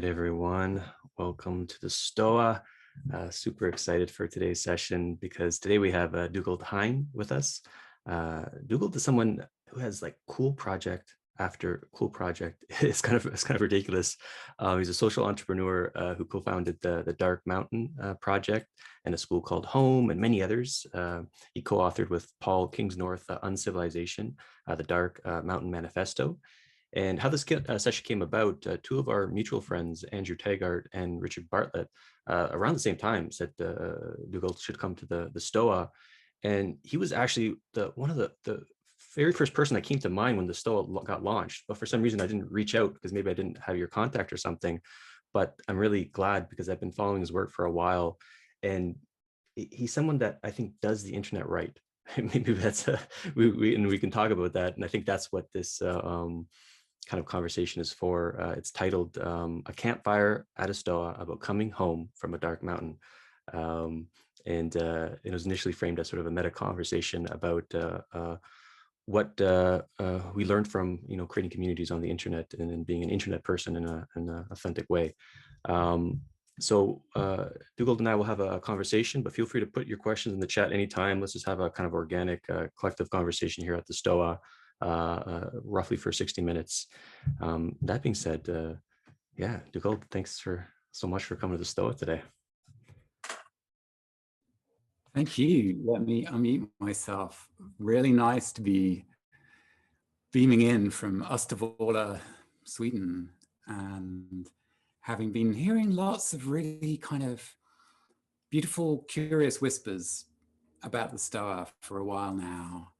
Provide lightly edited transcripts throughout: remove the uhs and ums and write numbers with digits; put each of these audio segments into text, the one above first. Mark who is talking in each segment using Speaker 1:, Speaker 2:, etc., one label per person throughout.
Speaker 1: right, everyone. Welcome to the Stoa. Super excited for today's session because today we have Dougald Hine with us. Dougald is someone who has like cool project after cool project. It's kind of ridiculous. He's a social entrepreneur who co-founded the Dark Mountain project and a school called Home and many others. He co-authored with Paul Kingsnorth Uncivilization, the Dark Mountain Manifesto. And how this session came about, two of our mutual friends, Andrew Taggart and Richard Bartlett, around the same time said Dougald should come to the Stoa. And he was actually one of the very first person that came to mind when the Stoa got launched. But for some reason, I didn't reach out because maybe I didn't have your contact or something. But I'm really glad because I've been following his work for a while. And he's someone that I think does the internet right. Maybe that's we can talk about that. And I think that's what this kind of conversation is for. It's titled A Campfire at a Stoa about coming home from a dark mountain. And it was initially framed as sort of a meta conversation about what we learned from creating communities on the internet and being an internet person in an authentic way. So Dougald and I will have a conversation, but feel free to put your questions in the chat anytime. Let's just have a kind of organic collective conversation here at the Stoa. Roughly for 60 minutes. That being said, yeah, Dougald, thanks so much for coming to the Stoa today.
Speaker 2: Thank you. Let me unmute myself. Really nice to be beaming in from Östervåla, Sweden, and having been hearing lots of really kind of beautiful, curious whispers about the Stoa for a while now.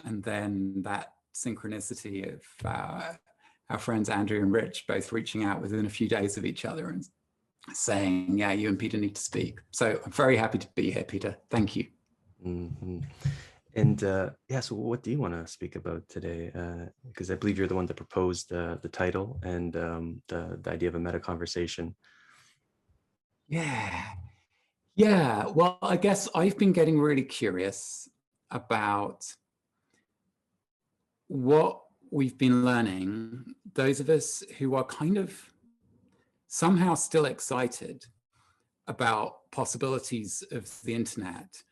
Speaker 2: And then that synchronicity of our friends Andrew and Rich both reaching out within a few days of each other and saying, yeah, you and Peter need to speak. So I'm very happy to be here, Peter. Thank you.
Speaker 1: Mm-hmm. And yeah, so what do you want to speak about today? Because I believe you're the one that proposed the title and the idea of a meta conversation.
Speaker 2: Yeah. Well, I guess I've been getting really curious about what we've been learning, those of us who are kind of somehow still excited about possibilities of the internet,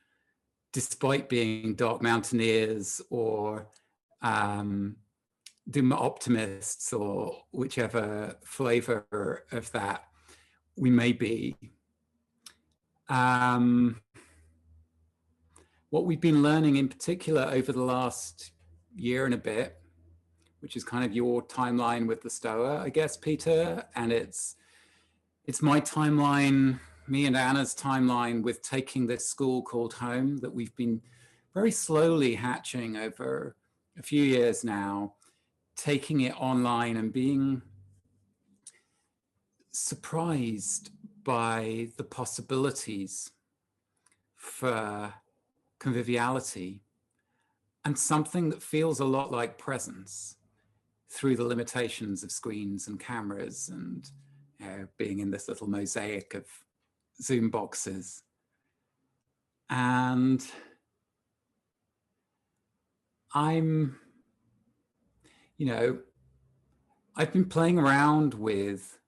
Speaker 2: despite being dark mountaineers or doom optimists or whichever flavor of that we may be. What we've been learning in particular over the last year and a bit, which is kind of your timeline with the Stoa, I guess, Peter, and it's my timeline, me and Anna's timeline with taking this school called Home that we've been very slowly hatching over a few years now, taking it online and being surprised by the possibilities for conviviality and something that feels a lot like presence through the limitations of screens and cameras and being in this little mosaic of Zoom boxes. And I've been playing around with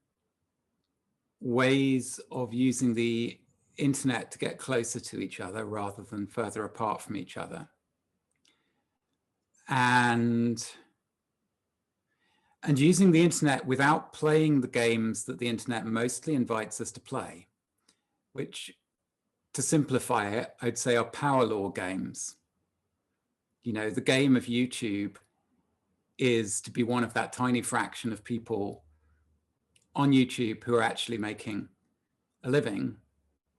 Speaker 2: ways of using the internet to get closer to each other rather than further apart from each other. And using the internet without playing the games that the internet mostly invites us to play, which, to simplify it, I'd say are power law games. The game of YouTube is to be one of that tiny fraction of people on YouTube who are actually making a living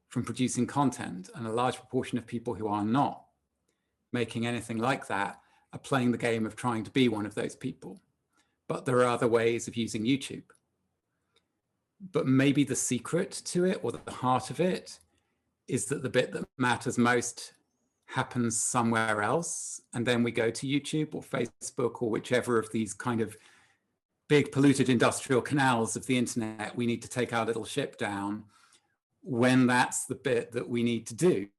Speaker 2: from producing content, and a large proportion of people who are not making anything like that are playing the game of trying to be one of those people. But there are other ways of using YouTube. But maybe the secret to it, or the heart of it, is that the bit that matters most happens somewhere else. And then we go to YouTube or Facebook or whichever of these kind of big polluted industrial canals of the internet we need to take our little ship down when that's the bit that we need to do.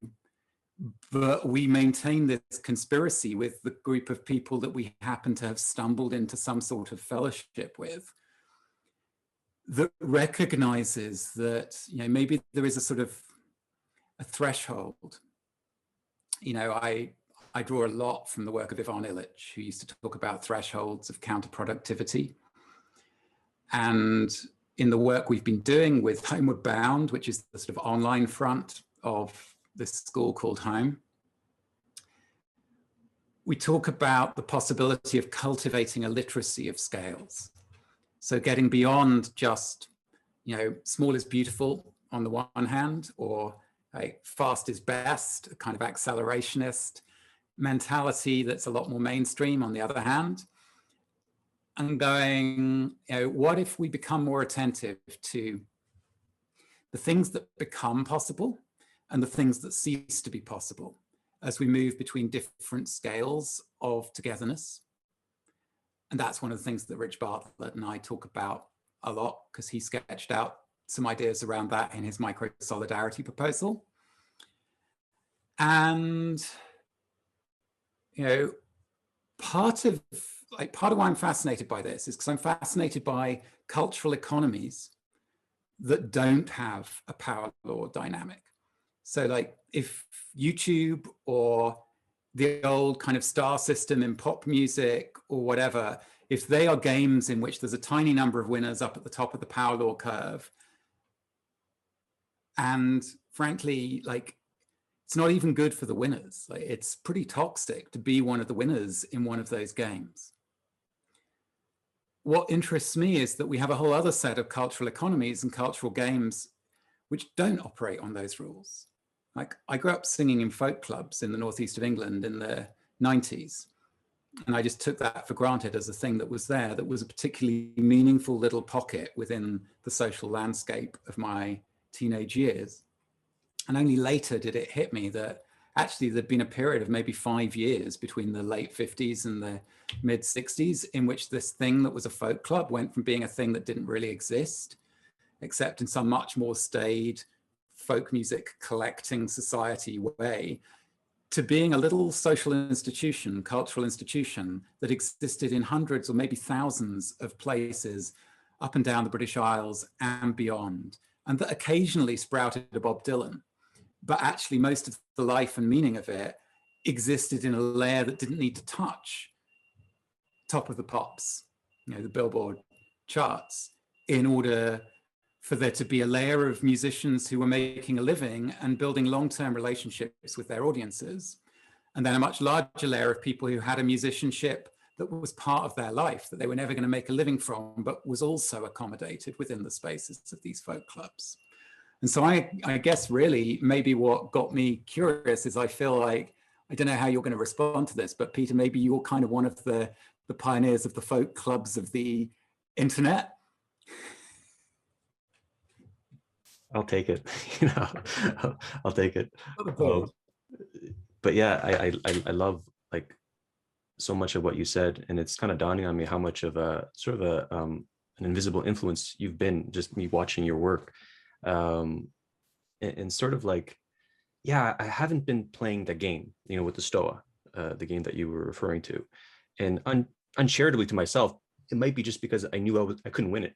Speaker 2: But we maintain this conspiracy with the group of people that we happen to have stumbled into some sort of fellowship with, that recognizes that, maybe there is a sort of a threshold. I draw a lot from the work of Ivan Illich, who used to talk about thresholds of counterproductivity. And in the work we've been doing with Homeward Bound, which is the sort of online front of this school called Home, we talk about the possibility of cultivating a literacy of scales. So getting beyond just, small is beautiful on the one hand, or fast is best, a kind of accelerationist mentality that's a lot more mainstream on the other hand, and going, what if we become more attentive to the things that become possible and the things that cease to be possible as we move between different scales of togetherness? And that's one of the things that Rich Bartlett and I talk about a lot, because he sketched out some ideas around that in his micro-solidarity proposal. And, part of why I'm fascinated by this is because I'm fascinated by cultural economies that don't have a power law dynamic. So if YouTube or the old kind of star system in pop music or whatever, if they are games in which there's a tiny number of winners up at the top of the power law curve, and frankly, it's not even good for the winners. It's pretty toxic to be one of the winners in one of those games. What interests me is that we have a whole other set of cultural economies and cultural games which don't operate on those rules. I grew up singing in folk clubs in the northeast of England in the 90s. And I just took that for granted as a thing that was there, that was a particularly meaningful little pocket within the social landscape of my teenage years. And only later did it hit me that actually there'd been a period of maybe 5 years between the late 50s and the mid 60s in which this thing that was a folk club went from being a thing that didn't really exist, except in some much more staid folk music collecting society way, to being a little social institution, cultural institution that existed in hundreds or maybe thousands of places up and down the British Isles and beyond, and that occasionally sprouted a Bob Dylan. But actually most of the life and meaning of it existed in a layer that didn't need to touch top of the pops, the Billboard charts, in order for there to be a layer of musicians who were making a living and building long-term relationships with their audiences. And then a much larger layer of people who had a musicianship that was part of their life, that they were never going to make a living from, but was also accommodated within the spaces of these folk clubs. And so I guess really maybe what got me curious is I feel like, I don't know how you're going to respond to this, but Peter, maybe you're kind of one of the pioneers of the folk clubs of the internet.
Speaker 1: I'll take it. I'll take it. But yeah, I love so much of what you said, and it's kind of dawning on me how much of a sort of an invisible influence you've been, just me watching your work, and sort of yeah, I haven't been playing the game, with the Stoa, the game that you were referring to, and uncharitably to myself, it might be just because I knew I couldn't win it,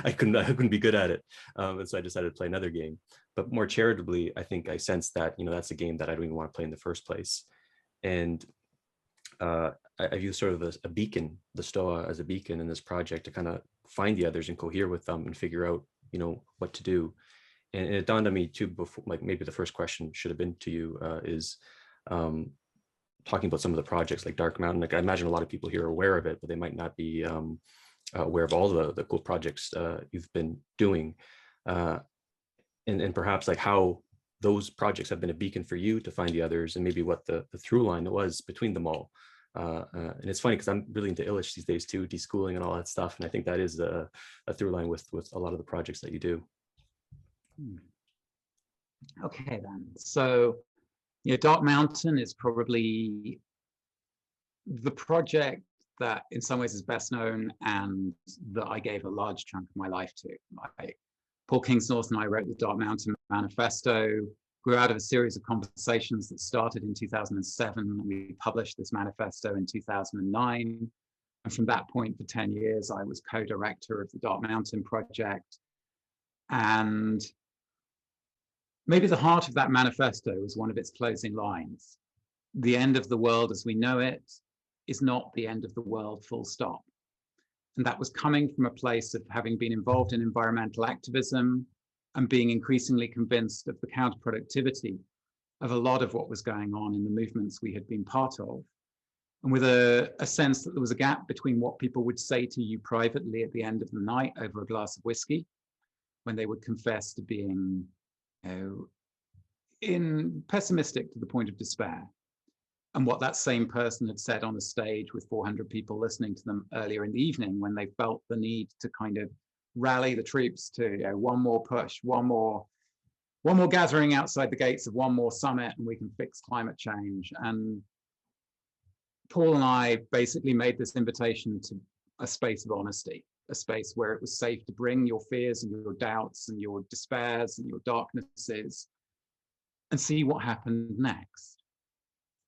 Speaker 1: I couldn't be good at it, and so I decided to play another game. But more charitably, I think I sensed that that's a game that I don't even want to play in the first place, and I view sort of a beacon, the Stoa, as a beacon in this project to kind of find the others and cohere with them and figure out what to do. And it dawned on me too, before, maybe the first question should have been to you, is talking about some of the projects like Dark Mountain. I imagine a lot of people here are aware of it, but they might not be aware of all the cool projects you've been doing, and perhaps how those projects have been a beacon for you to find the others, and maybe what the through line was between them all. And it's funny because I'm really into Illich these days too, deschooling and all that stuff, and I think that is a through line with a lot of the projects that you do.
Speaker 2: Okay then, so Dark Mountain is probably the project that in some ways is best known and that I gave a large chunk of my life to. Paul Kingsnorth and I wrote the Dark Mountain Manifesto, grew out of a series of conversations that started in 2007. We published this manifesto in 2009. And from that point for 10 years, I was co-director of the Dark Mountain project. And maybe the heart of that manifesto was one of its closing lines. The end of the world as we know it is not the end of the world, full stop. And that was coming from a place of having been involved in environmental activism and being increasingly convinced of the counterproductivity of a lot of what was going on in the movements we had been part of. And with a sense that there was a gap between what people would say to you privately at the end of the night over a glass of whiskey, when they would confess to being pessimistic to the point of despair, and what that same person had said on a stage with 400 people listening to them earlier in the evening, when they felt the need to kind of rally the troops to one more push, one more gathering outside the gates of one more summit, and we can fix climate change. And Paul and I basically made this invitation to a space of honesty, a space where it was safe to bring your fears and your doubts and your despairs and your darknesses and see what happened next.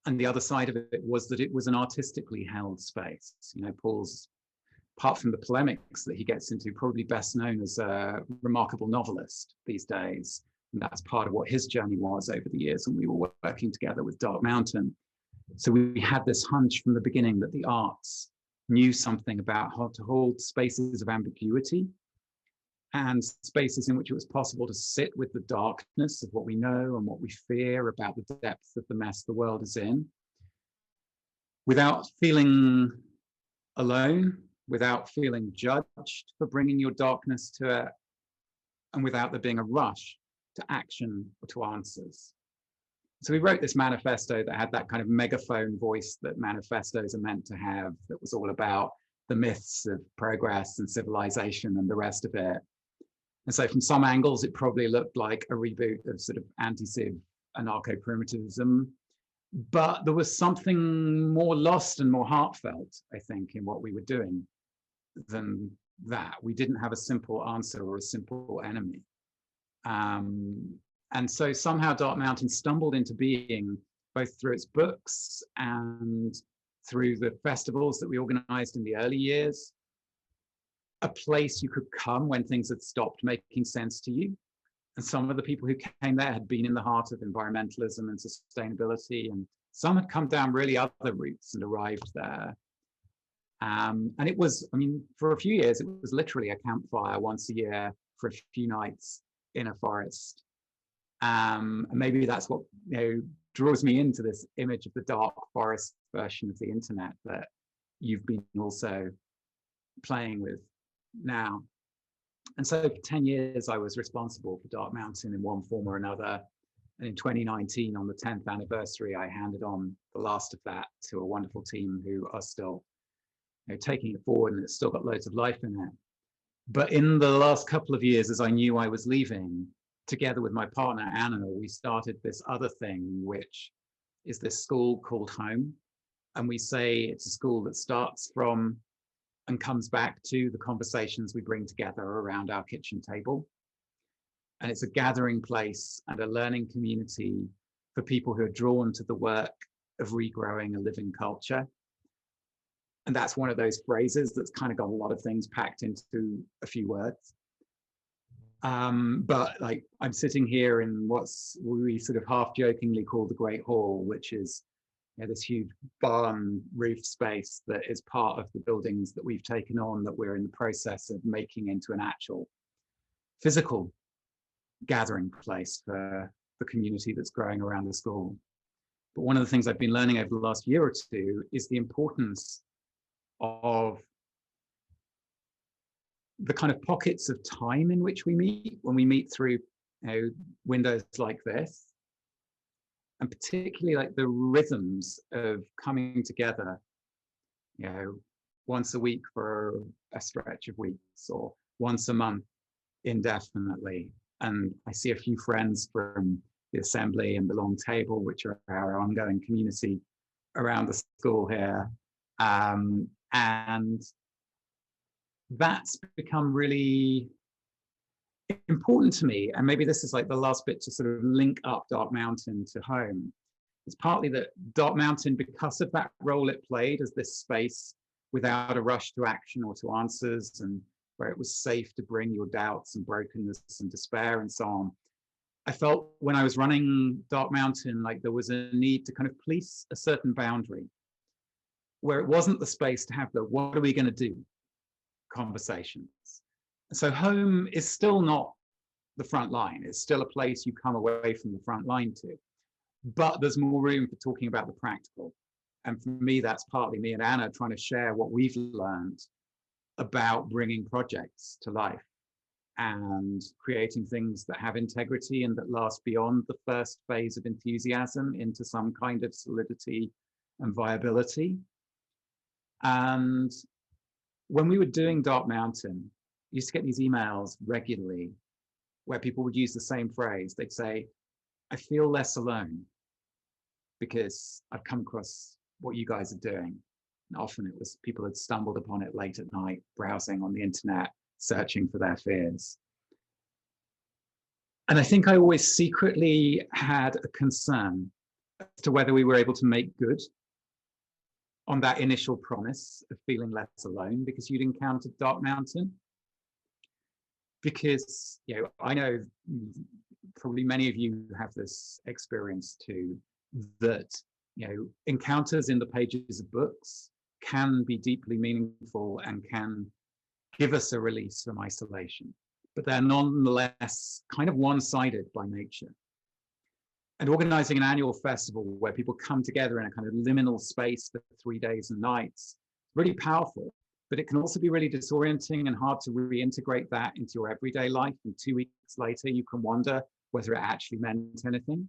Speaker 2: And the other side of it was that it was an artistically held space. Paul's, apart from the polemics that he gets into, probably best known as a remarkable novelist these days. And that's part of what his journey was over the years when we were working together with Dark Mountain. So we had this hunch from the beginning that the arts knew something about how to hold spaces of ambiguity and spaces in which it was possible to sit with the darkness of what we know and what we fear about the depth of the mess the world is in, without feeling alone, without feeling judged for bringing your darkness to it, and without there being a rush to action or to answers. So we wrote this manifesto that had that kind of megaphone voice that manifestos are meant to have, that was all about the myths of progress and civilization and the rest of it. And so from some angles, it probably looked like a reboot of sort of anti-civ anarcho-primitivism, but there was something more lost and more heartfelt, I think, in what we were doing than that. We didn't have a simple answer or a simple enemy. And so somehow Dark Mountain stumbled into being, both through its books and through the festivals that we organized in the early years, a place you could come when things had stopped making sense to you. And some of the people who came there had been in the heart of environmentalism and sustainability, and some had come down really other routes and arrived there. And it was, for a few years, it was literally a campfire once a year for a few nights in a forest. And maybe that's what draws me into this image of the dark forest version of the internet that you've been also playing with now. And so for 10 years, I was responsible for Dark Mountain in one form or another. And in 2019, on the 10th anniversary, I handed on the last of that to a wonderful team who are still taking it forward, and it's still got loads of life in it. But in the last couple of years, as I knew I was leaving, together with my partner, Anna, we started this other thing, which is this school called Home. And we say it's a school that starts from and comes back to the conversations we bring together around our kitchen table. And it's a gathering place and a learning community for people who are drawn to the work of regrowing a living culture. And that's one of those phrases that's kind of got a lot of things packed into a few words. But like, I'm sitting here in what's we sort of half jokingly call the Great Hall, which is this huge barn roof space that is part of the buildings that we've taken on, that we're in the process of making into an actual physical gathering place for the community that's growing around the school. But one of the things I've been learning over the last year or two is the importance of the kind of pockets of time in which we meet, when we meet through windows like this, and particularly like the rhythms of coming together, once a week for a stretch of weeks, or once a month indefinitely. And I see a few friends from the Assembly and the Long Table, which are our ongoing community around the school here. And that's become really important to me. And maybe this is like the last bit to sort of link up Dark Mountain to Home. It's partly that Dark Mountain, because of that role it played as this space without a rush to action or to answers, and where it was safe to bring your doubts and brokenness and despair and so on. I felt when I was running Dark Mountain, like there was a need to kind of police a certain boundary where it wasn't the space to have the what are we going to do conversations. So home is still not the front line. It's still a place you come away from the front line to, but there's more room for talking about the practical. And for me, that's partly me and Anna trying to share what we've learned about bringing projects to life and creating things that have integrity and that last beyond the first phase of enthusiasm into some kind of solidity and viability. And when we were doing Dark Mountain, I used to get these emails regularly where people would use the same phrase. They'd say, I feel less alone because I've come across what you guys are doing. And often it was people had stumbled upon it late at night, browsing on the internet, searching for their fears. And I think I always secretly had a concern as to whether we were able to make good on that initial promise of feeling less alone because you'd encountered Dark Mountain. Because, you know, I know probably many of you have this experience too, that, you know, encounters in the pages of books can be deeply meaningful and can give us a release from isolation, but they're nonetheless kind of one-sided by nature. And organizing an annual festival where people come together in a kind of liminal space for 3 days and nights, really powerful, but it can also be really disorienting and hard to reintegrate that into your everyday life. And 2 weeks later, you can wonder whether it actually meant anything.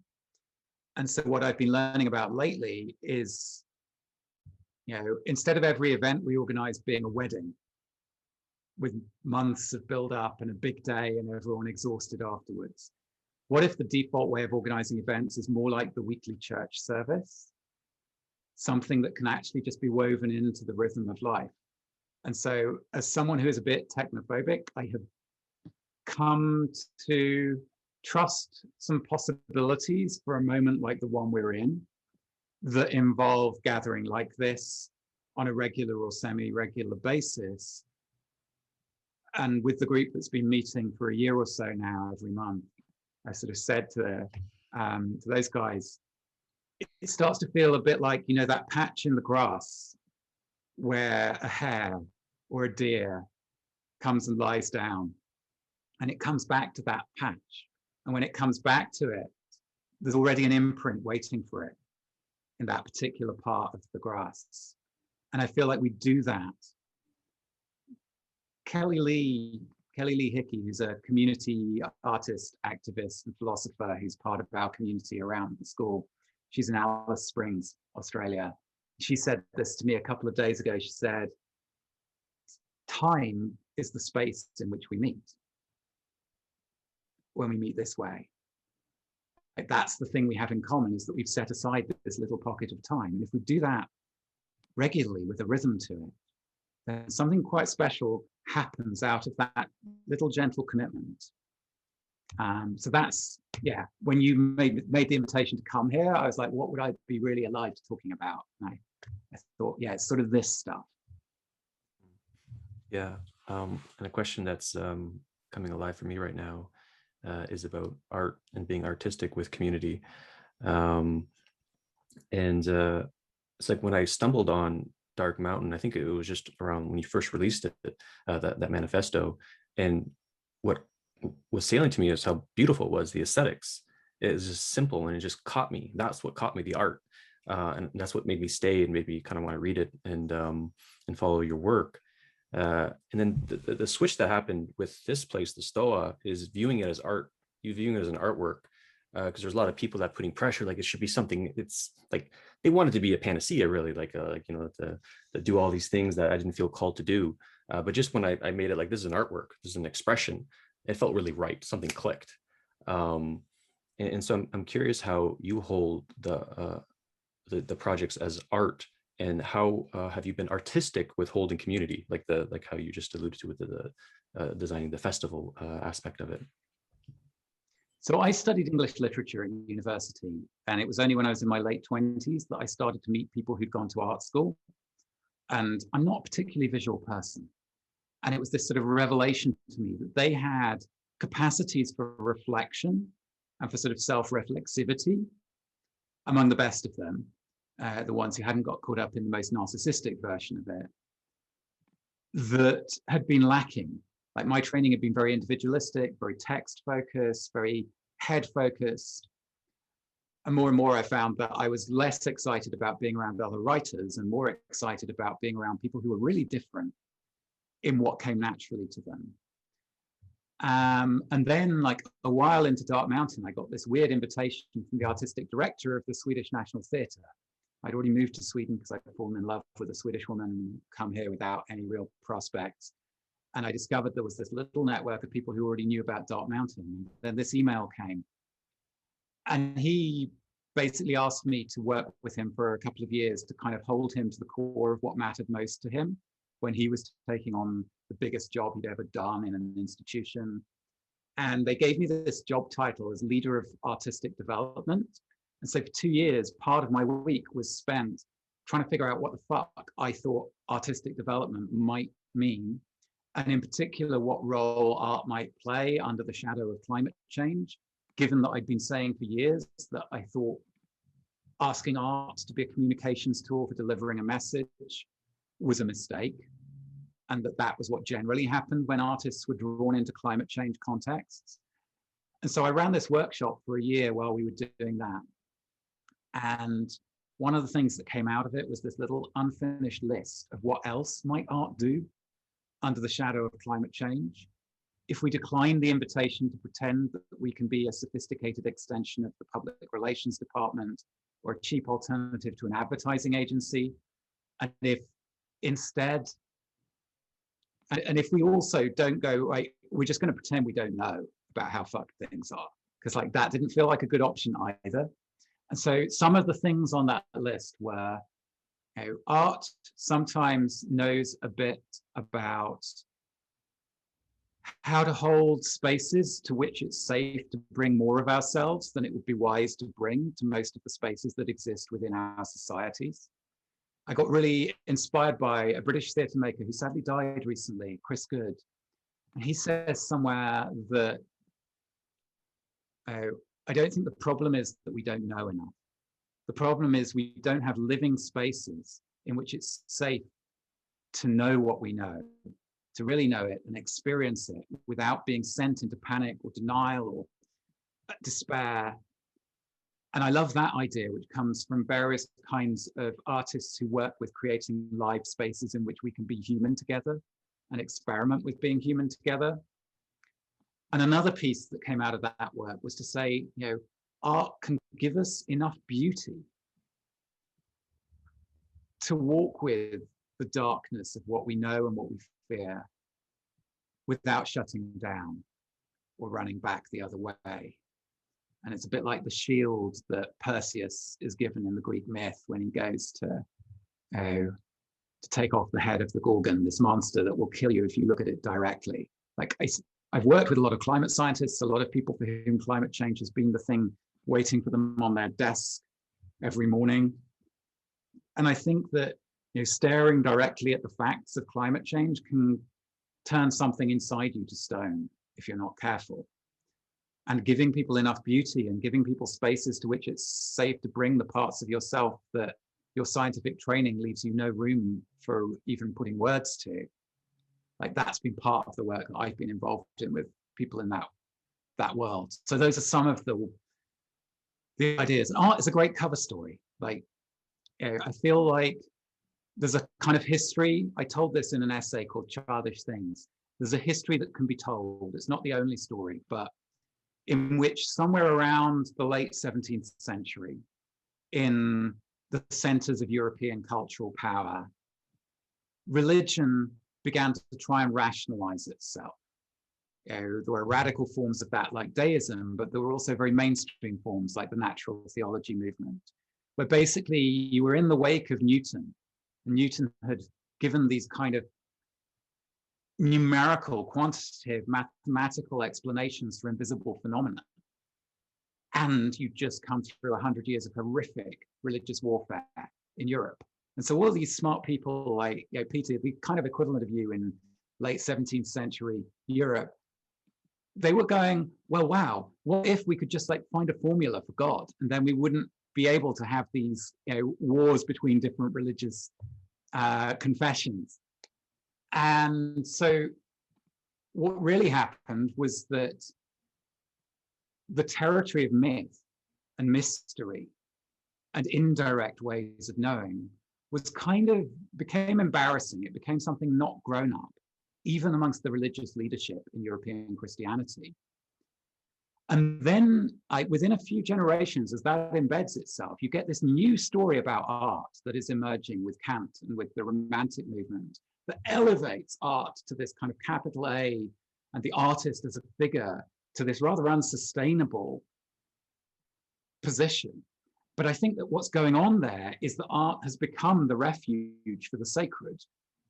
Speaker 2: And so what I've been learning about lately is, you know, instead of every event we organize being a wedding with months of build up and a big day and everyone exhausted afterwards, what if the default way of organizing events is more like the weekly church service? Something that can actually just be woven into the rhythm of life. And so as someone who is a bit technophobic, I have come to trust some possibilities for a moment like the one we're in that involve gathering like this on a regular or semi-regular basis. And with the group that's been meeting for a year or so now, every month, I sort of said to those guys, it starts to feel a bit like, you know, that patch in the grass where a hare or a deer comes and lies down, and it comes back to that patch. And when it comes back to it, there's already an imprint waiting for it in that particular part of the grass. And I feel like we do that. Kelly Lee Hickey, who's a community artist, activist, and philosopher who's part of our community around the school. She's in Alice Springs, Australia. She said this to me a couple of days ago. She said, time is the space in which we meet when we meet this way. Like, that's the thing we have in common, is that we've set aside this little pocket of time. And if we do that regularly with a rhythm to it, then something quite special happens out of that little gentle commitment. So that's, yeah, when you made the invitation to come here, I was like, what would I be really alive to talking about? And I thought, yeah, it's sort of this stuff.
Speaker 1: Yeah, and a question that's coming alive for me right now is about art and being artistic with community. And it's like when I stumbled on Dark Mountain, I think it was just around when you first released it, that manifesto. And what was salient to me is how beautiful it was, the aesthetics. It was just simple and it just caught me. That's what caught me, the art. And that's what made me stay and made me kind of want to read it and follow your work. And then the switch that happened with this place, the Stoa, is viewing it as art. You viewing it as an artwork, because there's a lot of people that putting pressure, like it should be something. It's like they wanted to be a panacea, really, like you know, to do all these things that I didn't feel called to do. But just when I made it like this is an artwork, this is an expression, it felt really right. Something clicked. And so I'm curious how you hold the projects as art. And how have you been artistic with holding community, like how you just alluded to with the designing the festival aspect of it?
Speaker 2: So I studied English literature at university, and it was only when I was in my late 20s that I started to meet people who'd gone to art school. And I'm not a particularly visual person. And it was this sort of revelation to me that they had capacities for reflection and for sort of self-reflexivity among the best of them, the ones who hadn't got caught up in the most narcissistic version of it, that had been lacking. Like my training had been very individualistic, very text focused, very head focused. And more I found that I was less excited about being around other writers and more excited about being around people who were really different in what came naturally to them. And then like a while into Dark Mountain, I got this weird invitation from the artistic director of the Swedish National Theatre. I'd already moved to Sweden because I'd fallen in love with a Swedish woman and come here without any real prospects. And I discovered there was this little network of people who already knew about Dark Mountain. Then this email came. And he basically asked me to work with him for a couple of years to kind of hold him to the core of what mattered most to him when he was taking on the biggest job he'd ever done in an institution. And they gave me this job title as leader of artistic development. And so for 2 years, part of my week was spent trying to figure out what the fuck I thought artistic development might mean. And in particular, what role art might play under the shadow of climate change, given that I'd been saying for years that I thought asking art to be a communications tool for delivering a message was a mistake, and that was what generally happened when artists were drawn into climate change contexts. And so I ran this workshop for a year while we were doing that. And one of the things that came out of it was this little unfinished list of what else might art do under the shadow of climate change. If we decline the invitation to pretend that we can be a sophisticated extension of the public relations department or a cheap alternative to an advertising agency, and if instead, and if we also don't go, right, we're just going to pretend we don't know about how fucked things are, because like that didn't feel like a good option either. And so some of the things on that list were, you know, art sometimes knows a bit about how to hold spaces to which it's safe to bring more of ourselves than it would be wise to bring to most of the spaces that exist within our societies. I got really inspired by a British theatre maker who sadly died recently, Chris Good. And he says somewhere that, I don't think the problem is that we don't know enough. The problem is we don't have living spaces in which it's safe to know what we know, to really know it and experience it without being sent into panic or denial or despair. And I love that idea, which comes from various kinds of artists who work with creating live spaces in which we can be human together and experiment with being human together. And another piece that came out of that work was to say, you know, art can give us enough beauty to walk with the darkness of what we know and what we fear without shutting down or running back the other way. And it's a bit like the shield that Perseus is given in the Greek myth when he goes to take off the head of the Gorgon, this monster that will kill you if you look at it directly. Like I've worked with a lot of climate scientists, a lot of people for whom climate change has been the thing waiting for them on their desk every morning. And I think that, you know, staring directly at the facts of climate change can turn something inside you to stone if you're not careful. And giving people enough beauty and giving people spaces to which it's safe to bring the parts of yourself that your scientific training leaves you no room for even putting words to. Like that's been part of the work that I've been involved in with people in that world. So those are some of the ideas. And art is a great cover story. Like, you know, I feel like there's a kind of history. I told this in an essay called Childish Things. There's a history that can be told. It's not the only story, but in which somewhere around the late 17th century, in the centers of European cultural power, religion began to try and rationalize itself. You know, there were radical forms of that like deism, but there were also very mainstream forms like the natural theology movement, where basically you were in the wake of Newton. And Newton had given these kind of numerical, quantitative, mathematical explanations for invisible phenomena. And you just come through 100 years of horrific religious warfare in Europe. And so all these smart people like, Peter, the kind of equivalent of you in late 17th century Europe, they were going, well, wow, what if we could just like find a formula for God, and then we wouldn't be able to have these wars between different religious confessions. And so what really happened was that the territory of myth and mystery and indirect ways of knowing was kind of became embarrassing. It became something not grown up, even amongst the religious leadership in European Christianity. And then within a few generations, as that embeds itself, you get this new story about art that is emerging with Kant and with the Romantic movement that elevates art to this kind of capital A and the artist as a figure to this rather unsustainable position. But I think that what's going on there is that art has become the refuge for the sacred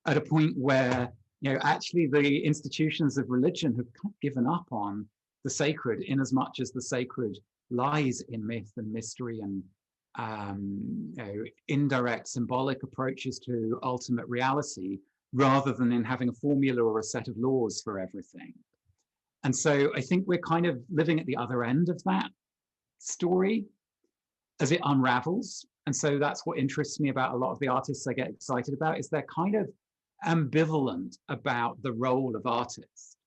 Speaker 2: at a point where, actually the institutions of religion have given up on the sacred, in as much as the sacred lies in myth and mystery and indirect symbolic approaches to ultimate reality, rather than in having a formula or a set of laws for everything. And so I think we're kind of living at the other end of that story as it unravels. And so that's what interests me about a lot of the artists I get excited about, is they're kind of ambivalent about the role of artists,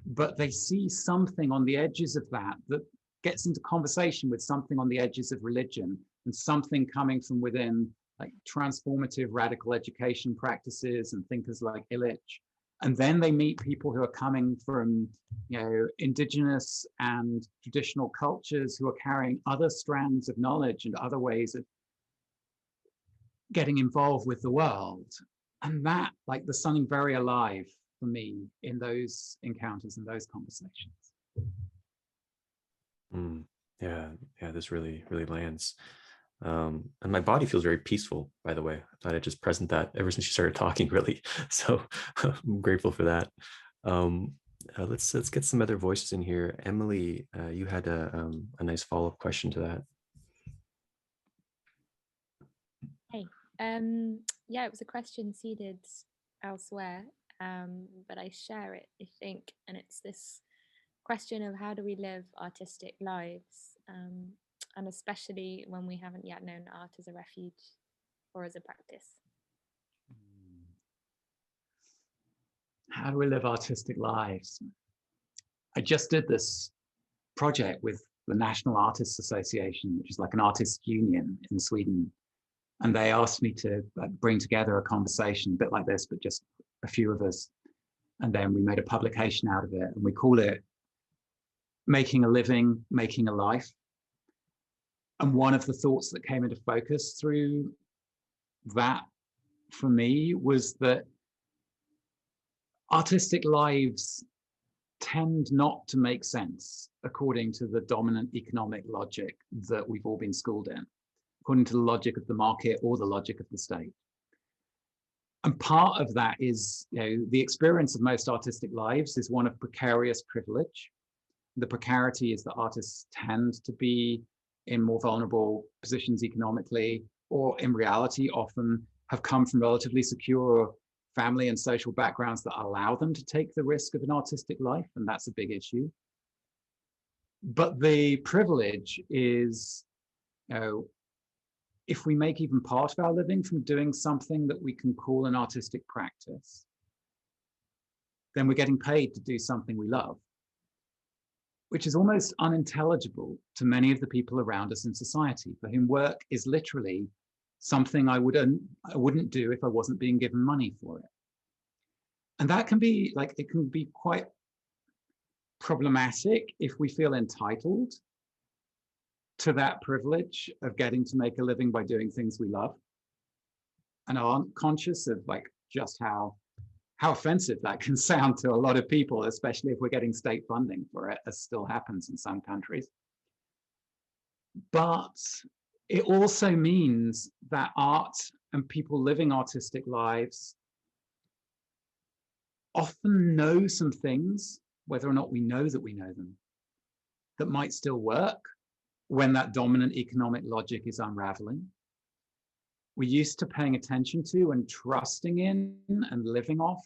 Speaker 2: but they see something on the edges of that gets into conversation with something on the edges of religion and something coming from within, like transformative radical education practices and thinkers like Illich. And then they meet people who are coming from, indigenous and traditional cultures who are carrying other strands of knowledge and other ways of getting involved with the world. And that, like, there's something very alive for me in those encounters and those conversations.
Speaker 1: Yeah, this really, really lands. And my body feels very peaceful, by the way. I thought I'd just present that ever since you started talking, really. So I'm grateful for that. Let's get some other voices in here. Emily, you had a nice follow-up question to that.
Speaker 3: Hey, yeah, it was a question seeded elsewhere, but I share it, I think, and it's this question of how do we live artistic lives, and especially when we haven't yet known art as a refuge or as a practice.
Speaker 2: How do we live artistic lives? I just did this project with the National Artists Association, which is like an artists union in Sweden. And they asked me to bring together a conversation a bit like this, but just a few of us. And then we made a publication out of it, and we call it Making a Living, Making a Life. And one of the thoughts that came into focus through that for me was that artistic lives tend not to make sense according to the dominant economic logic that we've all been schooled in, according to the logic of the market or the logic of the state. And part of that is, the experience of most artistic lives is one of precarious privilege. The precarity is that artists tend to be in more vulnerable positions economically, or in reality often have come from relatively secure family and social backgrounds that allow them to take the risk of an artistic life, and that's a big issue. But the privilege is, if we make even part of our living from doing something that we can call an artistic practice, then we're getting paid to do something we love, which is almost unintelligible to many of the people around us in society, for whom work is literally something I wouldn't do if I wasn't being given money for it. And that can be it can be quite problematic if we feel entitled to that privilege of getting to make a living by doing things we love, and aren't conscious of just how offensive that can sound to a lot of people, especially if we're getting state funding for it, as still happens in some countries. But it also means that art and people living artistic lives often know some things, whether or not we know them, that might still work when that dominant economic logic is unraveling. we're used to paying attention to and trusting in and living off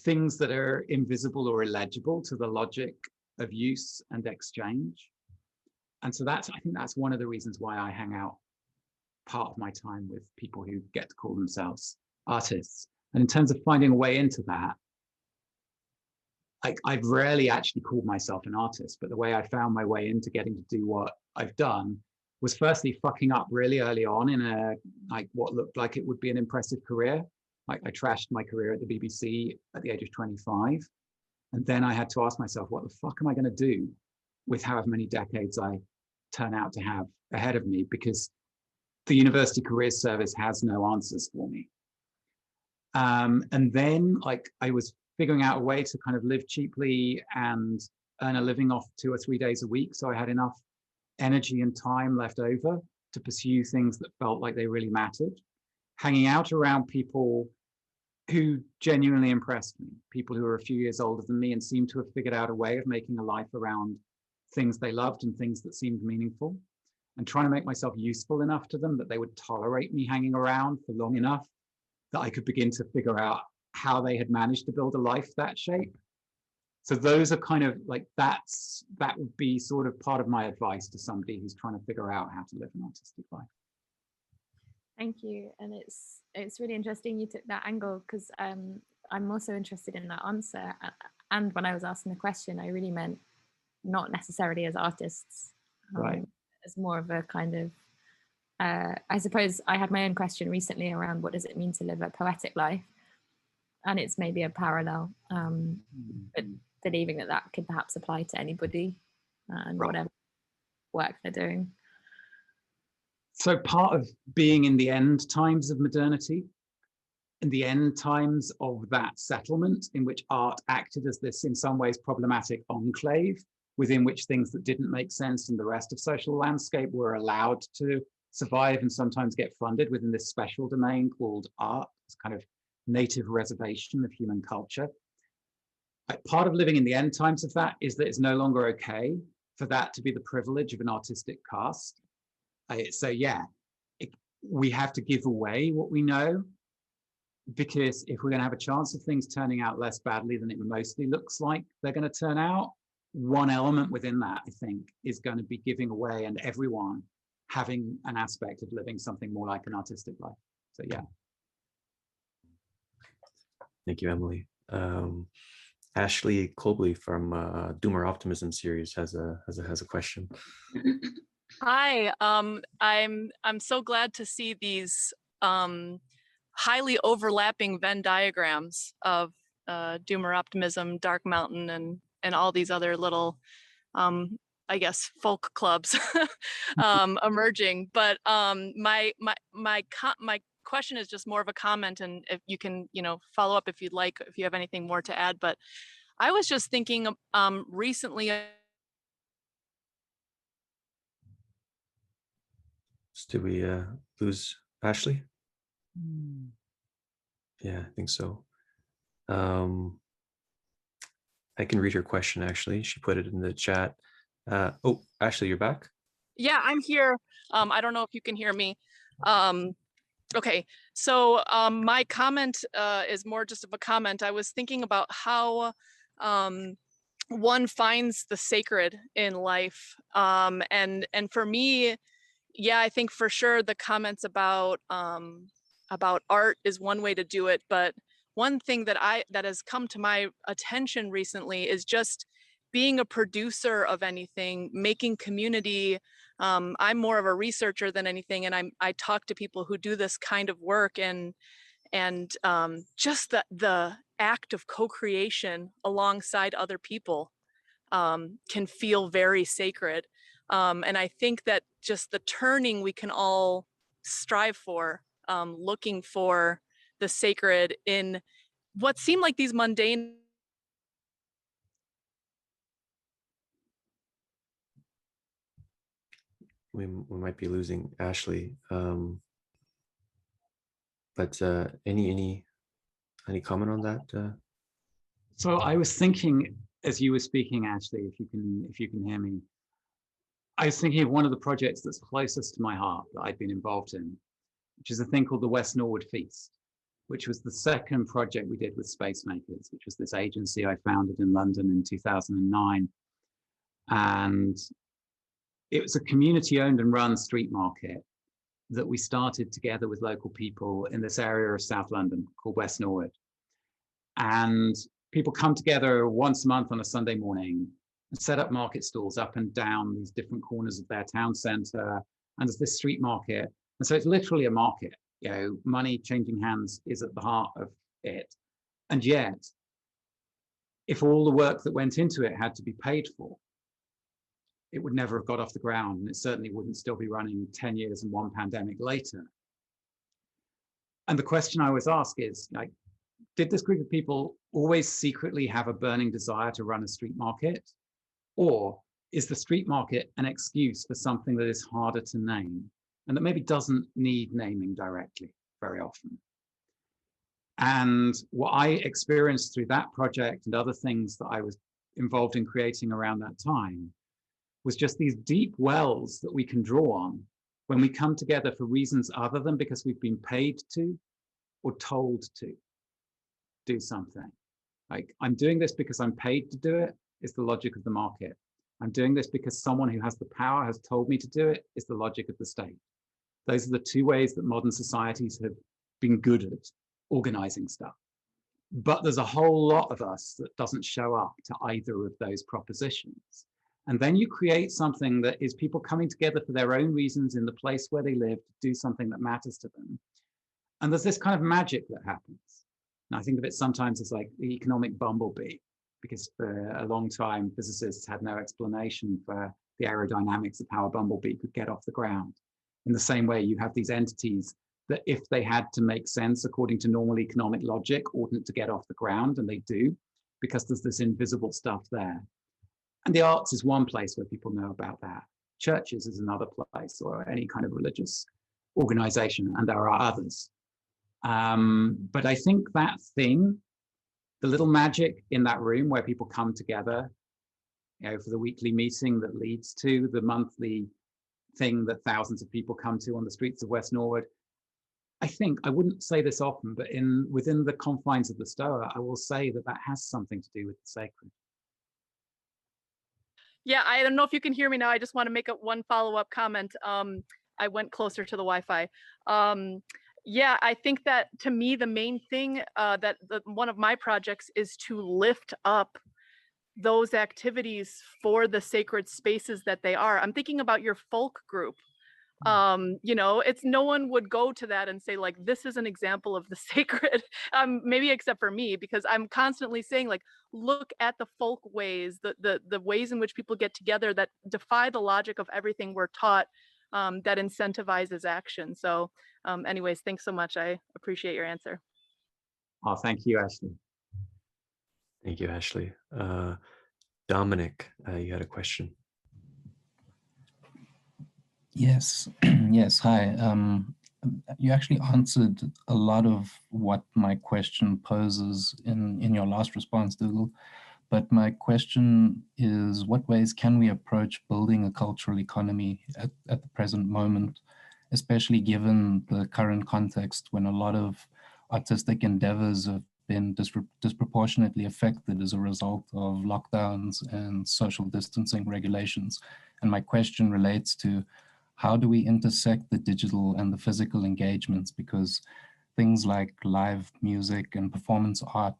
Speaker 2: things that are invisible or illegible to the logic of use and exchange. And so I think that's one of the reasons why I hang out part of my time with people who get to call themselves artists. And in terms of finding a way into that, I've rarely actually called myself an artist, but the way I found my way into getting to do what I've done was firstly fucking up really early on in what looked like it would be an impressive career. I trashed my career at the BBC at the age of 25. And then I had to ask myself, what the fuck am I going to do with however many decades I turn out to have ahead of me? Because the University Career Service has no answers for me. And then I was figuring out a way to kind of live cheaply and earn a living off 2 or 3 days a week. So I had enough energy and time left over to pursue things that felt like they really mattered. Hanging out around people who genuinely impressed me, people who were a few years older than me and seemed to have figured out a way of making a life around things they loved and things that seemed meaningful, and trying to make myself useful enough to them that they would tolerate me hanging around for long enough that I could begin to figure out how they had managed to build a life that shape. So those are kind of that would be sort of part of my advice to somebody who's trying to figure out how to live an artistic life.
Speaker 3: Thank you. And it's really interesting you took that angle, because I'm also interested in that answer. And when I was asking the question, I really meant not necessarily as artists,
Speaker 2: right?
Speaker 3: As more of a kind of, I suppose I had my own question recently around what does it mean to live a poetic life? And it's maybe a parallel, but believing that could perhaps apply to anybody and whatever work they're doing.
Speaker 2: So part of being in the end times of modernity, in the end times of that settlement in which art acted as this in some ways problematic enclave within which things that didn't make sense in the rest of social landscape were allowed to survive and sometimes get funded within this special domain called art, this kind of native reservation of human culture. Part of living in the end times of that is that it's no longer okay for that to be the privilege of an artistic caste. So yeah, we have to give away what we know, because if we're going to have a chance of things turning out less badly than it mostly looks like they're going to turn out, one element within that, I think, is going to be giving away and everyone having an aspect of living something more like an artistic life. So yeah.
Speaker 1: Thank you, Emily. Ashley Colby from Doomer Optimism series has a question.
Speaker 4: Hi, I'm so glad to see these highly overlapping Venn diagrams of Doomer Optimism, Dark Mountain, and all these other little, I guess, folk clubs emerging. But my question is just more of a comment, and if you can, follow up if you'd like, if you have anything more to add. But I was just thinking recently.
Speaker 1: Did we lose Ashley? Yeah, I think so. I can read her question, actually. She put it in the chat. Oh, Ashley, you're back?
Speaker 4: Yeah, I'm here. I don't know if you can hear me. Okay, so my comment is more just of a comment. I was thinking about how one finds the sacred in life. And for me, yeah, I think for sure the comments about art is one way to do it. But one thing that has come to my attention recently is just being a producer of anything, making community. I'm more of a researcher than anything, and I talk to people who do this kind of work, and just the act of co-creation alongside other people can feel very sacred. And I think that just the turning we can all strive for, looking for the sacred in what seem like these mundane.
Speaker 1: We might be losing Ashley. But any comment on that?
Speaker 2: So I was thinking as you were speaking, Ashley, if you can hear me, I was thinking of one of the projects that's closest to my heart that I'd been involved in, which is a thing called the West Norwood Feast, which was the second project we did with Space Makers, which was this agency I founded in London in 2009. And it was a community-owned and run street market that we started together with local people in this area of South London called West Norwood. And people come together once a month on a Sunday morning and set up market stalls up and down these different corners of their town centre. And there's this street market. And so it's literally a market. You know, money changing hands is at the heart of it. And yet, if all the work that went into it had to be paid for, it would never have got off the ground, and it certainly wouldn't still be running 10 years and one pandemic later. And the question I always ask is, like, did this group of people always secretly have a burning desire to run a street market? Or is the street market an excuse for something that is harder to name and that maybe doesn't need naming directly very often? And what I experienced through that project and other things that I was involved in creating around that time was just these deep wells that we can draw on when we come together for reasons other than because we've been paid to or told to do something. Like, I'm doing this because I'm paid to do it, is the logic of the market. I'm doing this because someone who has the power has told me to do it, is the logic of the state. Those are the two ways that modern societies have been good at organizing stuff. But there's a whole lot of us that doesn't show up to either of those propositions. And then you create something that is people coming together for their own reasons in the place where they live to do something that matters to them. And there's this kind of magic that happens. And I think of it sometimes as like the economic bumblebee, because for a long time, physicists had no explanation for the aerodynamics of how a bumblebee could get off the ground. In the same way, you have these entities that, if they had to make sense according to normal economic logic, oughtn't to get off the ground, and they do, because there's this invisible stuff there. And the arts is one place where people know about that. Churches is another place, or any kind of religious organization, and there are others. But I think that thing, the little magic in that room where people come together, you know, for the weekly meeting that leads to the monthly thing that thousands of people come to on the streets of West Norwood. I think, I wouldn't say this often, but within the confines of the Stoa, I will say that that has something to do with the sacred.
Speaker 4: Yeah, I don't know if you can hear me now. I just want to make one follow-up comment. I went closer to the Wi-Fi. Yeah, I think that, to me, the main thing that one of my projects is to lift up those activities for the sacred spaces that they are. I'm thinking about your folk group. You know, it's, no one would go to that and say, like, this is an example of the sacred, maybe except for me, because I'm constantly saying, like, look at the folk ways, the ways in which people get together that defy the logic of everything we're taught, that incentivizes action. So anyways, thanks so much. I appreciate your answer.
Speaker 2: Oh, thank you, Ashley.
Speaker 1: Thank you, Ashley. Dominic, you had a question.
Speaker 5: Yes, yes, hi. You actually answered a lot of what my question poses in your last response, Dougald. But my question is, what ways can we approach building a cultural economy at the present moment, especially given the current context when a lot of artistic endeavors have been disproportionately affected as a result of lockdowns and social distancing regulations? And my question relates to, how do we intersect the digital and the physical engagements? Because things like live music and performance art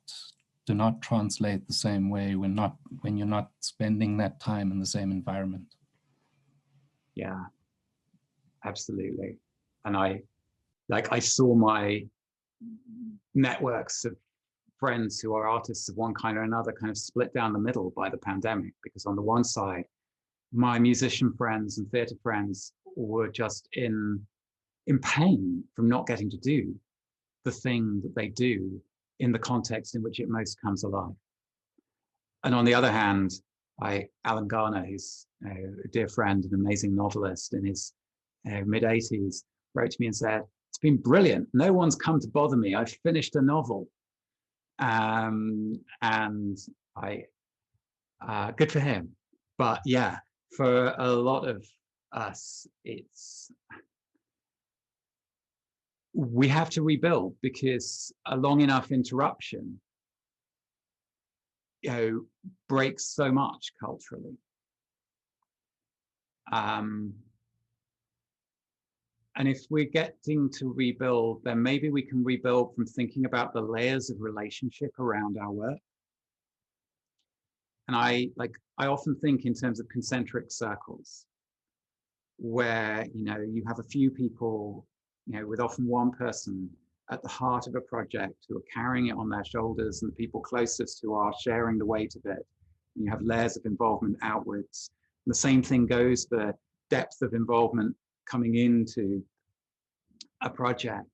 Speaker 5: do not translate the same way when you're not spending that time in the same environment.
Speaker 2: Yeah, absolutely. And I saw my networks of friends who are artists of one kind or another kind of split down the middle by the pandemic, because on the one side, my musician friends and theatre friends were just in pain from not getting to do the thing that they do in the context in which it most comes alive. And on the other hand, Alan Garner, who's a dear friend, an amazing novelist in his mid-80s, wrote to me and said, "It's been brilliant. No one's come to bother me. I've finished a novel." And good for him. But yeah, for a lot of us, we have to rebuild, because a long enough interruption, breaks so much culturally. And if we're getting to rebuild, then maybe we can rebuild from thinking about the layers of relationship around our work. And I often think in terms of concentric circles, where you have a few people, with often one person at the heart of a project who are carrying it on their shoulders, and the people closest who are sharing the weight of it. And you have layers of involvement outwards. And the same thing goes for depth of involvement coming into a project.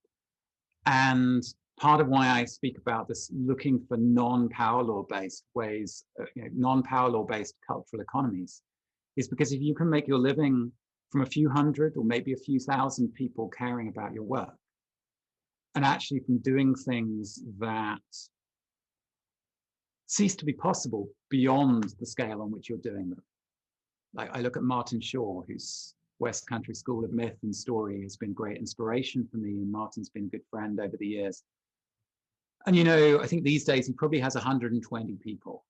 Speaker 2: And part of why I speak about this, looking for non-power law based ways, non-power law based cultural economies, is because if you can make your living from a few hundred or maybe a few thousand people caring about your work, and actually from doing things that cease to be possible beyond the scale on which you're doing them. Like I look at Martin Shaw, whose West Country School of Myth and Story has been great inspiration for me, and Martin's been a good friend over the years. And I think these days he probably has 120 people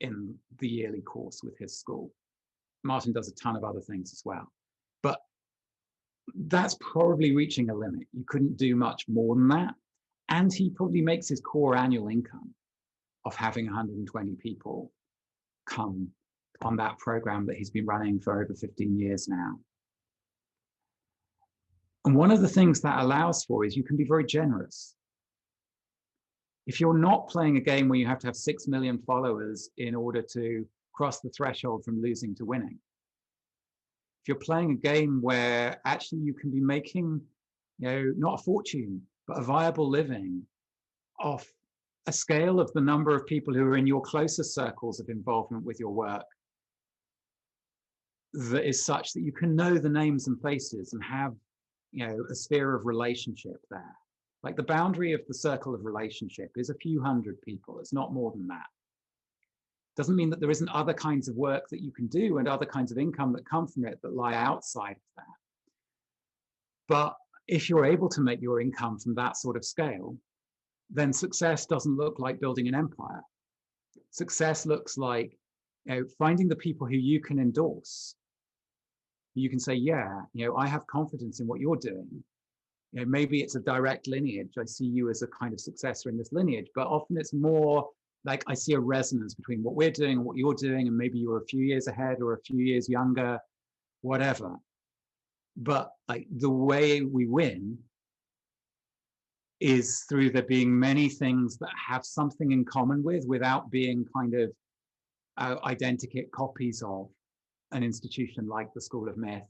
Speaker 2: in the yearly course with his school. Martin does a ton of other things as well. But that's probably reaching a limit. You couldn't do much more than that. And he probably makes his core annual income of having 120 people come on that program that he's been running for over 15 years now. And one of the things that allows for is you can be very generous. If you're not playing a game where you have to have 6 million followers in order to cross the threshold from losing to winning, if you're playing a game where actually you can be making, not a fortune, but a viable living off a scale of the number of people who are in your closest circles of involvement with your work, that is such that you can know the names and faces and have, a sphere of relationship there. Like the boundary of the circle of relationship is a few hundred people. It's not more than that. Doesn't mean that there isn't other kinds of work that you can do and other kinds of income that come from it that lie outside of that. But if you're able to make your income from that sort of scale, then success doesn't look like building an empire. Success looks like finding the people who you can endorse. You can say, yeah, I have confidence in what you're doing. Maybe it's a direct lineage. I see you as a kind of successor in this lineage, but often it's more like I see a resonance between what we're doing and what you're doing, and maybe you're a few years ahead or a few years younger, whatever. But like the way we win is through there being many things that have something in common without being kind of identikit copies of an institution like the School of Myth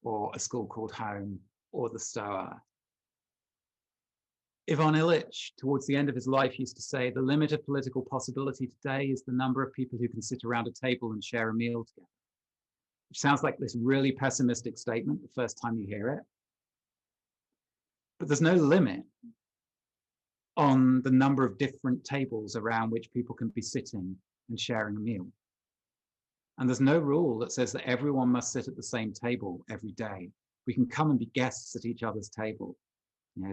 Speaker 2: or a school called home or the Stoa. Ivan Illich, towards the end of his life, used to say, the limit of political possibility today is the number of people who can sit around a table and share a meal together. Which sounds like this really pessimistic statement the first time you hear it. But there's no limit on the number of different tables around which people can be sitting and sharing a meal. And there's no rule that says that everyone must sit at the same table every day. We can come and be guests at each other's table.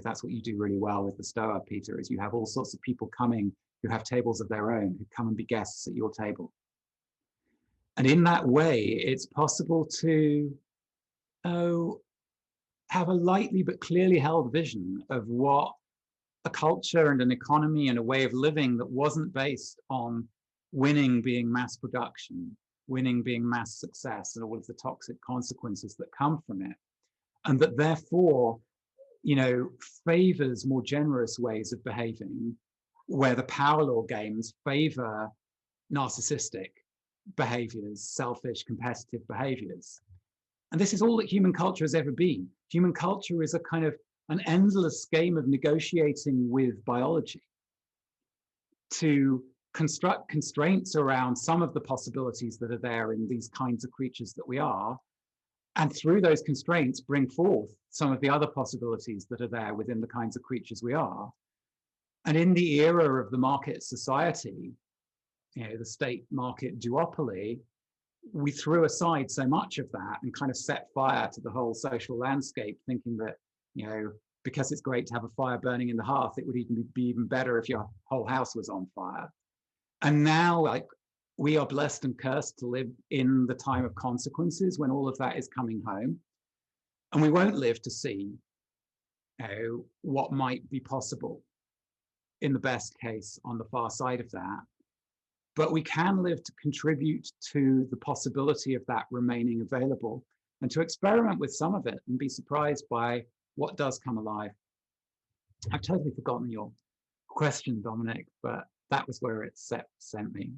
Speaker 2: That's what you do really well with the Stoa, Peter, is you have all sorts of people coming who have tables of their own, who come and be guests at your table. And in that way, it's possible to have a lightly but clearly held vision of what a culture and an economy and a way of living that wasn't based on winning being mass production, winning being mass success, and all of the toxic consequences that come from it. And that therefore, favors more generous ways of behaving, where the power law games favor narcissistic behaviors, selfish, competitive behaviors. And this is all that human culture has ever been. Human culture is a kind of an endless game of negotiating with biology to construct constraints around some of the possibilities that are there in these kinds of creatures that we are, and through those constraints bring forth some of the other possibilities that are there within the kinds of creatures we are. And in the era of the market society, the state market duopoly, we threw aside so much of that and kind of set fire to the whole social landscape, thinking that, you know, because it's great to have a fire burning in the hearth, it would even be even better if your whole house was on fire. And now, like, we are blessed and cursed to live in the time of consequences when all of that is coming home. And we won't live to see, you know, what might be possible in the best case on the far side of that. But we can live to contribute to the possibility of that remaining available and to experiment with some of it and be surprised by what does come alive. I've totally forgotten your question, Dominic, but that was where it sent me.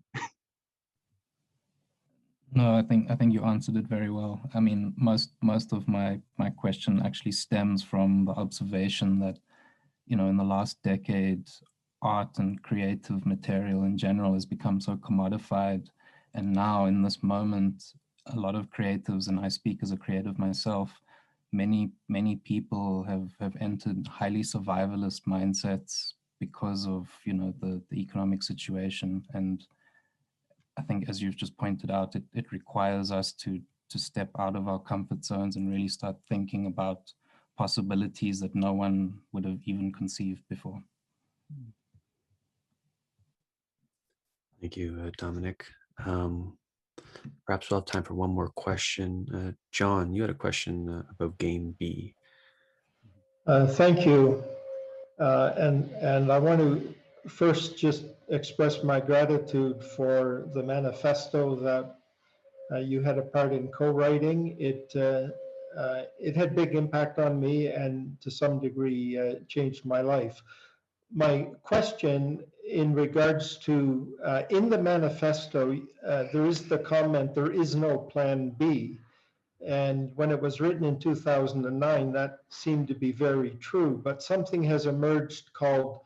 Speaker 5: No, I think you answered it very well. I mean, most of my question actually stems from the observation that, you know, in the last decade, art and creative material in general has become so commodified. And now in this moment, a lot of creatives, and I speak as a creative myself, many people have entered highly survivalist mindsets because of, you know, the economic situation. And I think, as you've just pointed out, it requires us to step out of our comfort zones and really start thinking about possibilities that no one would have even conceived before.
Speaker 1: Thank you, Dominic. Perhaps we'll have time for one more question. John, you had a question about Game B.
Speaker 6: Thank you. And I want to first just express my gratitude for the manifesto that you had a part in co-writing. It had big impact on me and to some degree changed my life. My question in regards to, in the manifesto, there is the comment, there is no plan B. And when it was written in 2009, that seemed to be very true, but something has emerged called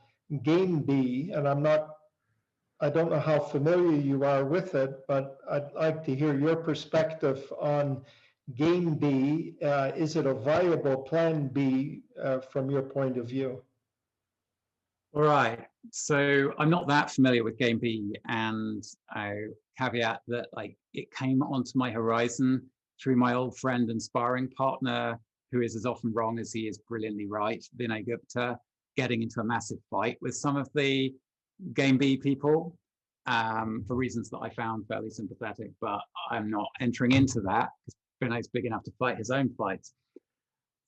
Speaker 6: Game B, and I don't know how familiar you are with it, but I'd like to hear your perspective on Game B. Is it a viable plan B from your point of view?
Speaker 2: All right, so I'm not that familiar with Game B, and I caveat that, like, it came onto my horizon through my old friend and sparring partner, who is as often wrong as he is brilliantly right, Vinay Gupta, getting into a massive fight with some of the Game B people for reasons that I found fairly sympathetic, but I'm not entering into that because Vinay's big enough to fight his own fights.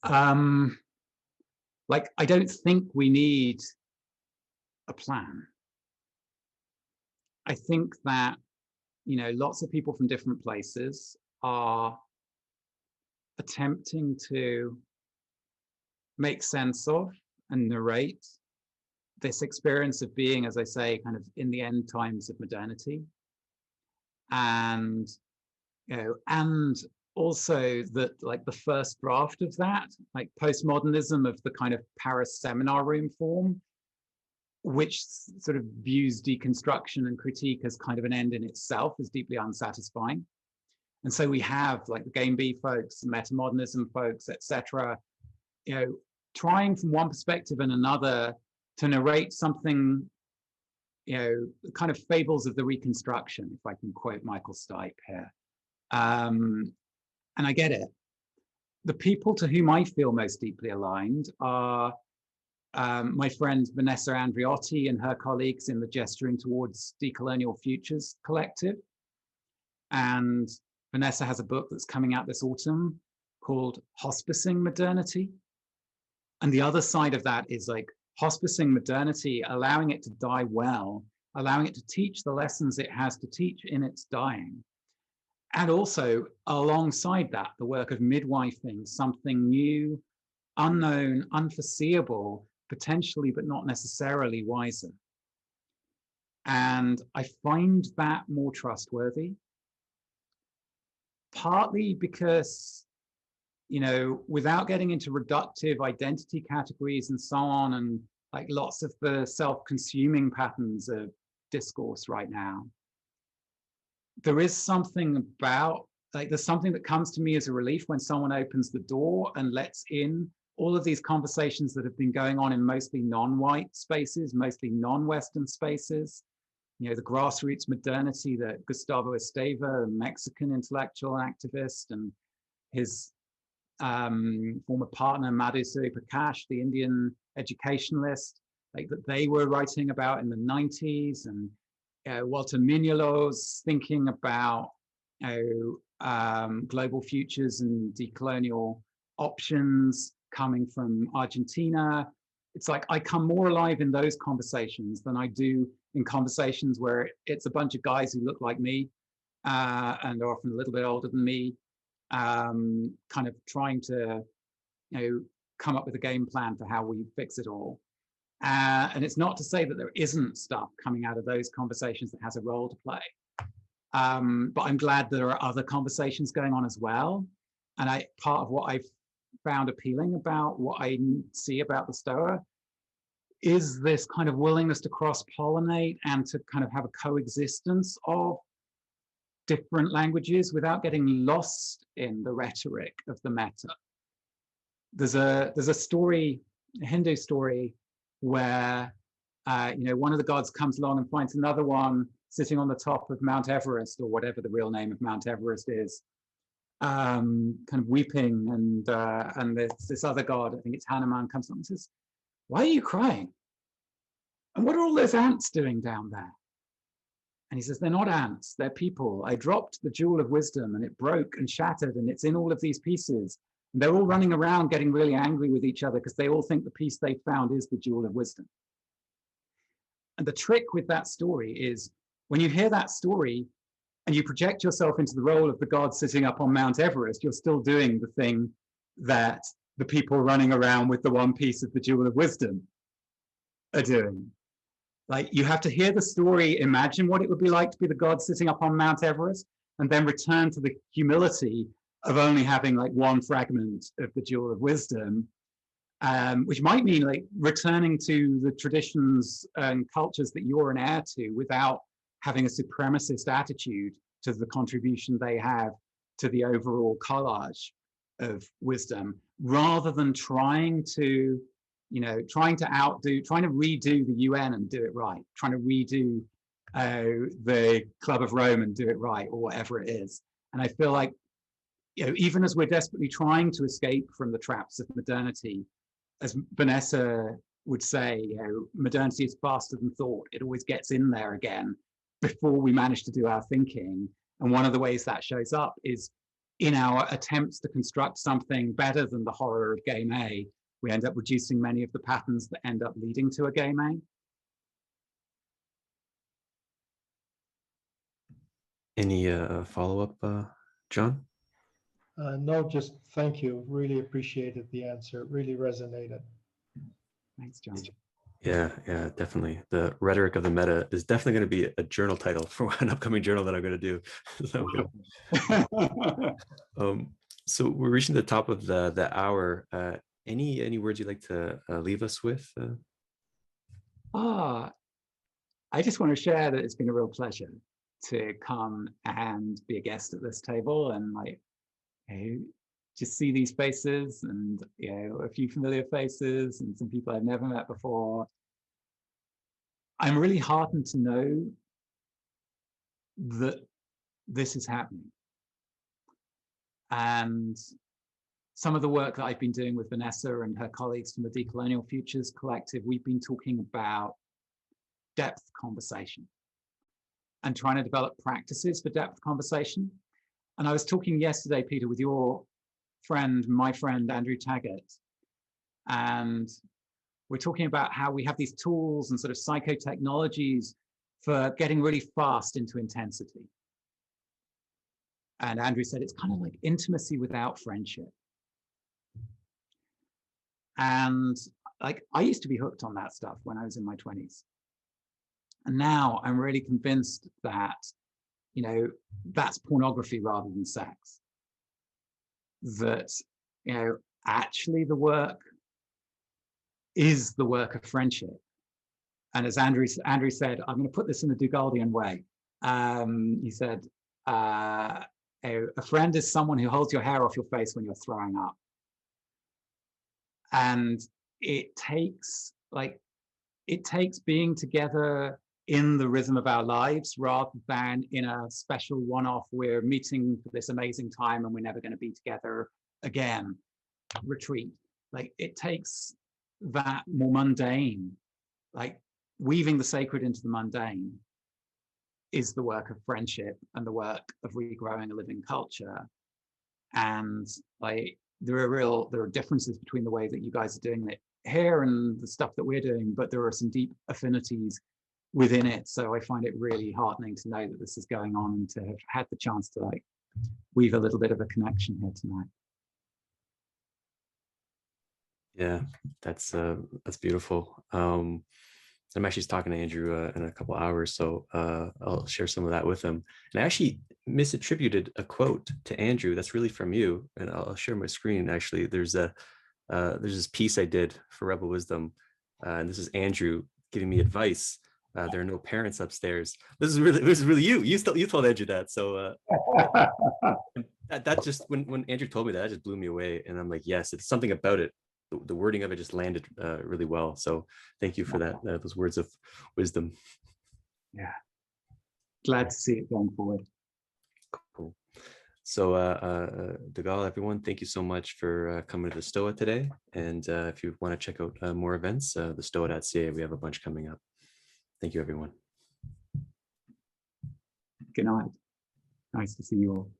Speaker 2: Like, I don't think we need a plan. I think that, you know, lots of people from different places are attempting to make sense of and narrate this experience of being, as I say, kind of in the end times of modernity. And, you know, and also that, like, the first draft of that, like postmodernism of the kind of Paris seminar room form, which sort of views deconstruction and critique as kind of an end in itself, is deeply unsatisfying. And so we have, like, the Game B folks, metamodernism folks, etc., you know, trying from one perspective and another to narrate something, you know, kind of fables of the Reconstruction, if I can quote Michael Stipe here. And I get it. The people to whom I feel most deeply aligned are my friend Vanessa Andriotti and her colleagues in the Gesturing Towards Decolonial Futures collective. And Vanessa has a book that's coming out this autumn called Hospicing Modernity. And the other side of that is, like, hospicing modernity, allowing it to die well, allowing it to teach the lessons it has to teach in its dying. And also, alongside that, the work of midwifing something new, unknown, unforeseeable, potentially, but not necessarily wiser. And I find that more trustworthy, partly because, you know, without getting into reductive identity categories and so on, and like lots of the self-consuming patterns of discourse right now, there is something about, like, there's something that comes to me as a relief when someone opens the door and lets in all of these conversations that have been going on in mostly non-white spaces, mostly non-Western spaces, the grassroots modernity that Gustavo Esteva, a Mexican intellectual activist, and his former partner Madhusuri Prakash, the Indian educationalist, like that they were writing about in the 90s, and Walter Mignolo's thinking about global futures and decolonial options coming from Argentina. It's like I come more alive in those conversations than I do in conversations where it's a bunch of guys who look like me and are often a little bit older than me, kind of trying to come up with a game plan for how we fix it all. And it's not to say that there isn't stuff coming out of those conversations that has a role to play. But I'm glad there are other conversations going on as well. And part of what I've found appealing about what I see about the Stoa is this kind of willingness to cross-pollinate and to kind of have a coexistence of different languages without getting lost in the rhetoric of the meta. There's a story, a Hindu story, where one of the gods comes along and finds another one sitting on the top of Mount Everest, or whatever the real name of Mount Everest is, kind of weeping, and this other god, I think it's Hanuman, comes up and says, "Why are you crying? And what are all those ants doing down there?" And he says, "They're not ants, they're people. I dropped the jewel of wisdom and it broke and shattered and it's in all of these pieces. And they're all running around getting really angry with each other because they all think the piece they found is the jewel of wisdom." And the trick with that story is when you hear that story and you project yourself into the role of the god sitting up on Mount Everest, you're still doing the thing that the people running around with the one piece of the jewel of wisdom are doing. Like, you have to hear the story, imagine what it would be like to be the god sitting up on Mount Everest, and then return to the humility of only having like one fragment of the jewel of wisdom, which might mean like returning to the traditions and cultures that you're an heir to without having a supremacist attitude to the contribution they have to the overall collage of wisdom, rather than trying to redo the UN and do it right, trying to redo the Club of Rome and do it right, or whatever it is. And I feel like, even as we're desperately trying to escape from the traps of modernity, as Vanessa would say, modernity is faster than thought. It always gets in there again before we manage to do our thinking. And one of the ways that shows up is in our attempts to construct something better than the horror of game A, we end up reducing many of the patterns that end up leading to a game A.
Speaker 1: Any follow-up, John?
Speaker 6: No, just thank you. Really appreciated the answer. It really resonated.
Speaker 2: Thanks, John.
Speaker 1: Yeah, definitely. The rhetoric of the meta is definitely going to be a journal title for an upcoming journal that I'm going to do. So we're reaching the top of the hour. Any words you'd like to leave us with?
Speaker 2: I just want to share that it's been a real pleasure to come and be a guest at this table, and just see these faces, and a few familiar faces and some people I've never met before. I'm really heartened to know that this is happening. And some of the work that I've been doing with Vanessa and her colleagues from the Decolonial Futures Collective, we've been talking about depth conversation and trying to develop practices for depth conversation. And I was talking yesterday, Peter, with your friend, my friend, Andrew Taggart, and we're talking about how we have these tools and sort of psychotechnologies for getting really fast into intensity. And Andrew said it's kind of like intimacy without friendship. And like, I used to be hooked on that stuff when I was in my 20s. And now I'm really convinced that, that's pornography rather than sex. That, actually the work is the work of friendship. And as Andrew said, I'm going to put this in a Dougaldian way. He said, a friend is someone who holds your hair off your face when you're throwing up. And it takes being together in the rhythm of our lives rather than in a special one-off, we're meeting for this amazing time and we're never going to be together again retreat. Like, it takes that more mundane, like weaving the sacred into the mundane is the work of friendship and the work of regrowing a living culture. And like, there are differences between the way that you guys are doing it here and the stuff that we're doing, but there are some deep affinities within it. So I find it really heartening to know that this is going on and to have had the chance to like weave a little bit of a connection here tonight.
Speaker 1: Yeah, that's beautiful. I'm actually talking to Andrew in a couple hours, so I'll share some of that with him. And I actually misattributed a quote to Andrew that's really from you, and I'll share my screen. Actually, there's this piece I did for Rebel Wisdom, and this is Andrew giving me advice. There are no parents upstairs. This is really you. You told Andrew that. So that just when Andrew told me that just blew me away, and I'm like, yes, it's something about it. The wording of it just landed really well. So thank you for that. Those words of wisdom.
Speaker 2: Yeah, glad to see it going forward.
Speaker 1: Cool. So Dougald, everyone, thank you so much for coming to the Stoa today. And if you want to check out more events, thestoa.ca, we have a bunch coming up. Thank you, everyone.
Speaker 2: Good night. Nice to see you all.